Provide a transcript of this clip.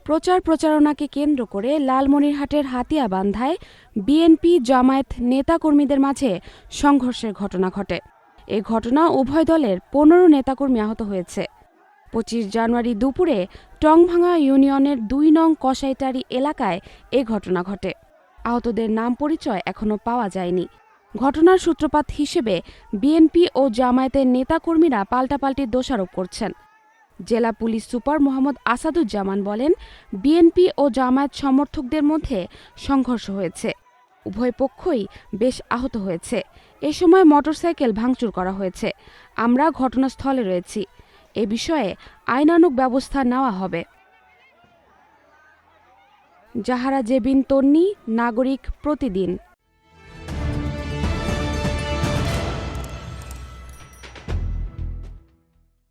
প্রচার প্রচারণাকে কেন্দ্র করে লালমনিরহাটের হাতিয়াবান্ধায় বিএনপি জামায়াত নেতাকর্মীদের মাঝে সংঘর্ষের ঘটনা ঘটে। এ ঘটনা উভয় দলের ১৫ নেতাকর্মী আহত হয়েছে। ২৫ জানুয়ারি দুপুরে টংভাঙা ইউনিয়নের ২ নং কসাইটারি এলাকায় এ ঘটনা ঘটে। আহতদের নাম পরিচয় এখনো পাওয়া যায়নি। ঘটনার সূত্রপাত হিসেবে বিএনপি ও জামায়াতের নেতাকর্মীরা পাল্টাপাল্টি দোষারোপ করছেন। জেলা পুলিশ সুপার মোহাম্মদ আসাদুজ্জামান বলেন, বিএনপি ও জামায়াত সমর্থকদের মধ্যে সংঘর্ষ হয়েছে। উভয় পক্ষই বেশ আহত হয়েছে। এ সময় মোটরসাইকেল ভাঙচুর করা হয়েছে। আমরা ঘটনাস্থলে রয়েছি। এ বিষয়ে আইনানুগ ব্যবস্থা নেওয়া হবে। জাহারা জেবিন তন্নি, নাগরিক প্রতিদিন।